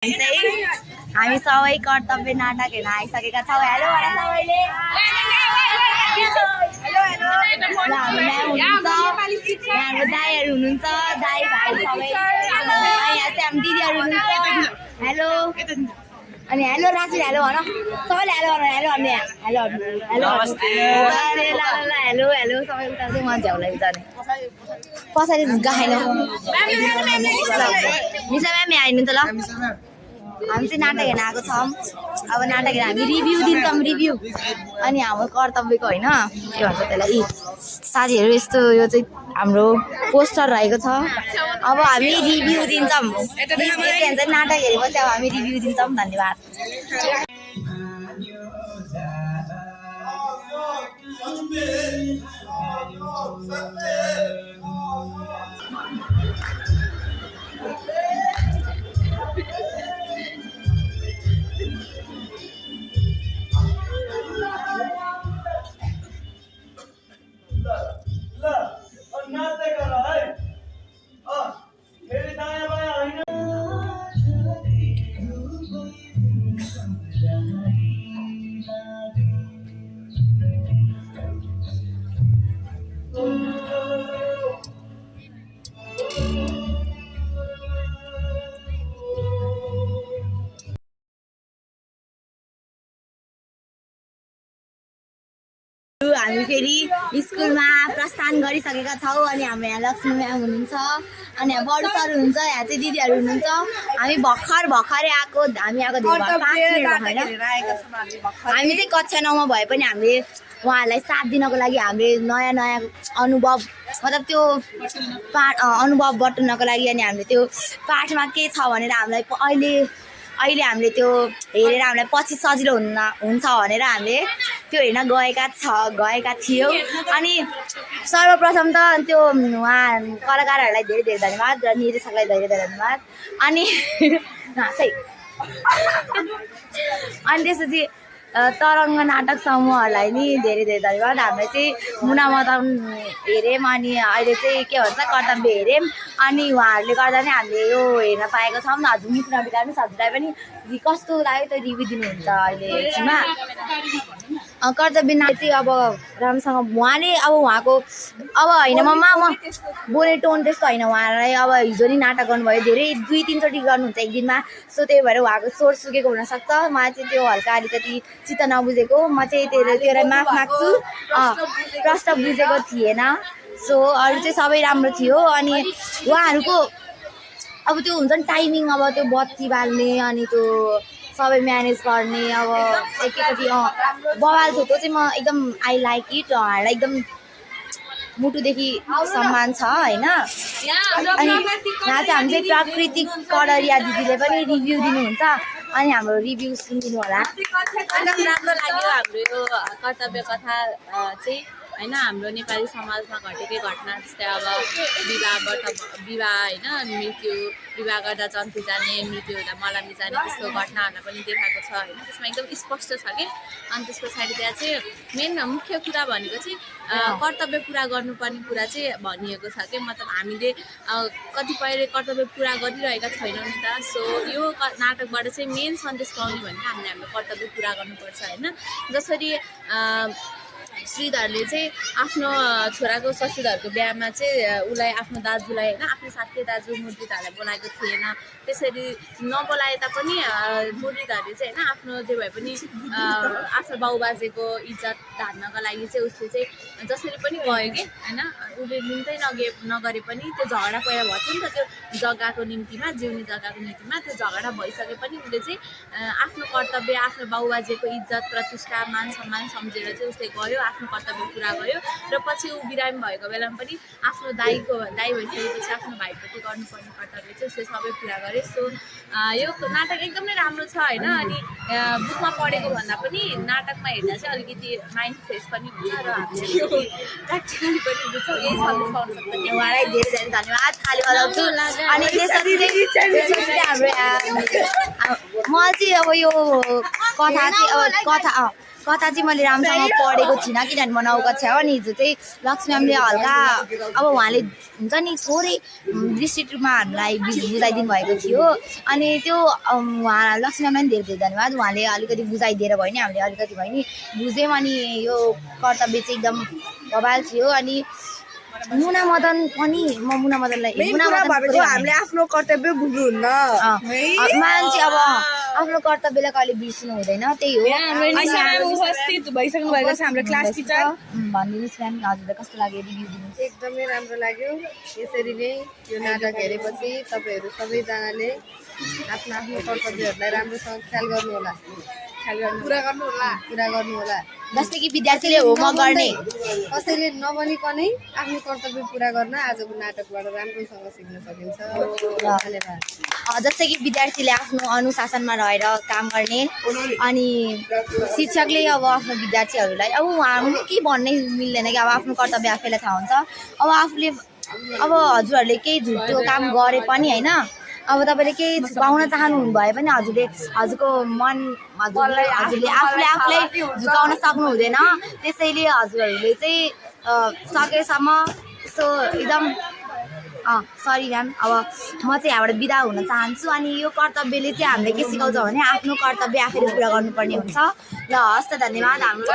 हामी सबै कर्तव्य नाटक हेर्न आइसकेका छौँ। हेलो भन सबैले। हाम्रो दाईहरू हुनुहुन्छ, दाई भाइ सबै। यहाँ चाहिँ हाम्रो दिदीहरू हुनुहुन्छ। हेलो अनि हेलो राशिद हेलो भन सबैले हेलो भन हेलो भन्ने हेलो हेलो हेलो हेलो सबै उता चाहिँ म झ्याउलाई जाने पछाडि गाएन निशा म्याम यहाँ आइनु त ल। हामी चाहिँ नाटक हेर्न आएको छौँ। अब नाटक हेरेर हामी रिभ्यू दिन्छौँ रिभ्यू। अनि हाम्रो कर्तव्यको होइन के भन्छ त्यसलाई साथीहरू यस्तो यो चाहिँ हाम्रो पोस्टर रहेको छ। अब हामी रिभ्यू दिन्छौँ। नाटक हेरेपछि अब हामी रिभ्यू दिन्छौँ। धन्यवाद। हामी फेरि स्कुलमा प्रस्थान गरिसकेका छौँ। अनि हाम्रो यहाँ लक्ष्मी म्याम हुनुहुन्छ, अनि यहाँ बडु सर हुनुहुन्छ, यहाँ चाहिँ दिदीहरू हुनुहुन्छ। हामी भर्खरै आएको। हामी आएको हामी चाहिँ कक्षा 9मा भए पनि हामीले उहाँहरूलाई साथ दिनको लागि हामीले नयाँ नयाँ अनुभव मतलब त्यो पाठ अनुभव बटुल्नको लागि अनि हामीले त्यो पाठमा के छ भनेर हामीलाई अहिले हामीले त्यो हेरेर हामीलाई पछि सजिलो हुन्छ भनेर हामीले त्यो हेर्न गएका थियौँ। अनि सर्वप्रथम त त्यो उहाँ कलाकारहरूलाई धेरै धेरै धन्यवाद र निर्देशकलाई धेरै धेरै धन्यवाद। अनि अनि त्यसपछि तरङ्ग नाटक समूहहरूलाई नि धेरै धेरै धन्यवाद। हामीले चाहिँ मुना मदन हेऱ्यौँ अनि अहिले चाहिँ के भन्छ कर्तव्य हेऱ्यौँ। अनि उहाँहरूले गर्दा नै हामीले यो हेर्न पाएको छौँ। हजुर मुख नबिगार्नु हजुरलाई पनि कस्तो लाग्यो त्यो रिभ्यू दिनुहुन्छ अहिले एकछिनमा। कर्तव्य नाटक चाहिँ अब राम्रोसँग उहाँले अब उहाँको अब होइन म बोल्ने टोन त्यस्तो होइन। उहाँलाई अब हिजो नि नाटक गर्नुभयो धेरै 2-3 चोटि गर्नुहुन्छ एक दिनमा। सो त्यही भएर उहाँको स्वर सुकेको हुनसक्छ। मलाई चाहिँ त्यो हल्का अलिकति चित्त नबुझेको म चाहिँ त्यसलाई माफ माग्छु। प्रश्न बुझेको थिएन। सो अरू चाहिँ सबै राम्रो थियो। अनि उहाँहरूको अब त्यो हुन्छ नि टाइमिङ अब त्यो बत्ती बाल्ने अनि त्यो सबै म्यानेज गर्ने अब एकैचोटि बवाल थियो। त्यो चाहिँ म एकदम आई लाइक इट। उहाँहरूलाई एकदम मुटुदेखि सम्मान छ होइन। अनि यहाँ चाहिँ हामी चाहिँ प्राकृतिक कडरिया दिदीले पनि रिभ्यू दिनुहुन्छ। अनि हाम्रो रिभ्यू सुनिदिनु होला। एकदम राम्रो लाग्यो हाम्रो यो कर्तव्य कथा चाहिँ होइन। हाम्रो नेपाली समाजमा घटेकै घटना जस्तै अब विवाह होइन मृत्यु विवाह गर्दा जन्तु जाने मृत्यु हुँदा मलामी जाने त्यस्तो घटनाहरूलाई पनि देखाएको छ होइन। त्यसमा एकदम स्पष्ट छ कि। अनि त्यस पछाडि त्यहाँ चाहिँ मेन मुख्य कुरा भनेको चाहिँ कर्तव्य पुरा गर्नुपर्ने कुरा चाहिँ भनिएको छ कि मतलब हामीले कतिपयले कर्तव्य पुरा गरिरहेका छैनौँ नि त। सो यो नाटकबाट चाहिँ मेन सन्देश पाउने भनेको हामीले हाम्रो कर्तव्य पुरा गर्नुपर्छ होइन। जसरी श्रीधरले चाहिँ आफ्नो छोराको शशीधरको बिहामा चाहिँ उसलाई आफ्नो दाजुलाई होइन आफ्नो साथी दाजु मुरलीधरलाई बोलाएको थिएन। त्यसरी नबोलाए तापनि मुरलीधरले चाहिँ होइन आफ्नो जे भए पनि आफ्नो बाउबाजेको इज्जत धान्नको लागि चाहिँ उसले चाहिँ जसरी पनि गयो कि होइन। उसले निम्तै नगरे पनि त्यो झगडा पहिला भयो नि त। त्यो जग्गाको निम्तिमा जिउने जग्गाको निम्तिमा त्यो झगडा भइसके पनि उसले चाहिँ आफ्नो कर्तव्य आफ्नो बाउबाजेको इज्जत प्रतिष्ठा मान सम्मान सम्झेर चाहिँ उसले गयो आफ्नो कर्तव्य पुरा गर्यो। र पछि ऊ बिरामी भएको बेलामा पनि आफ्नो दाइ भइसकेपछि आफ्नो भाइप्रति गर्नुपर्ने कर्तव्य चाहिँ उसले सबै पुरा गर्यो। सो यो नाटक एकदमै राम्रो छ होइन। अनि बुकमा पढेको भन्दा पनि नाटकमा हेर्दा चाहिँ अलिकति माइन्ड फ्रेस पनि हुन्छ र हामीले प्र्याक्टिकली पनि बुझ्छ। यही सन्देश पाउन सक्छ। उहाँलाई धेरै धेरै धन्यवाद खाली बनाउँछु। अनि त्यसरी हाम्रो म चाहिँ अब यो कथा चाहिँ कथा चाहिँ मैले राम्रोसँग पढेको थिइनँ किनभने म 9 कक्षा हो अनि हिजो चाहिँ लक्ष्मी म्यामले हल्का अब उहाँले हुन्छ नि थोरै विस्तृत रूपमा हामीलाई बुझाइदिनु भएको थियो अनि त्यो उहाँ लक्ष्मी म्यामलाई पनि धेरै धेरै धन्यवाद उहाँले अलिकति बुझाइदिएर भयो नि हामीले अलिकति भयो नि बुझ्यौँ अनि यो कर्तव्य चाहिँ एकदम बवाल थियो अनि मुना मदन पनि म मुना मदनलाई हामीले आफ्नो कर्तव्य बुझ्नुहुन्न मान्छे अब आफ्नो कर्तव्यलाई कहिले बिर्सिनु हुँदैन त्यही हो उपस्थित भइसक्नु भएको छ हाम्रो क्लास टिचर भनिदिनुहोस् म्याम हजुरलाई कस्तो लाग्यो रिभ्यू दिनुहोस् एकदमै राम्रो लाग्यो यसरी नै यो नाटक हेरेपछि तपाईँहरू सबैजनाले आफ्नो आफ्नो कर्तव्यहरूलाई राम्रोसँग ख्याल गर्नुहोला पुरा गर्नुहोला जस्तै कि विद्यार्थीले होमवर्क गर्ने कसैले नबनिकनै आफ्नो कर्तव्य पुरा गर्न आजको नाटकबाट राम्रोसँग सिक्न सकिन्छ धन्यवाद जस्तै कि विद्यार्थीले आफ्नो अनुशासनमा रहेर काम गर्ने अनि शिक्षकले अब आफ्नो विद्यार्थीहरूलाई अब उहाँहरू के भन्नै मिल्दैन कि अब आफ्नो कर्तव्य आफैलाई थाहा हुन्छ अब आफूले अब हजुरहरूले केही झुटो काम गरे पनि होइन अब तपाईँले केही पाउन चाहनुहुने भए पनि हजुरको मन हजुरले आफूलाई झुकाउन सक्नु हुँदैन त्यसैले हजुरहरूले चाहिँ सकेसम्म यस्तो एकदम सरी म्याम अब म चाहिँ यहाँबाट बिदा हुन चाहन्छु अनि यो कर्तव्यले चाहिँ हामीले के सिकाउँछ भने आफ्नो कर्तव्य आफैले पुरा गर्नुपर्ने हुन्छ ल हस् त धन्यवाद हाम्रो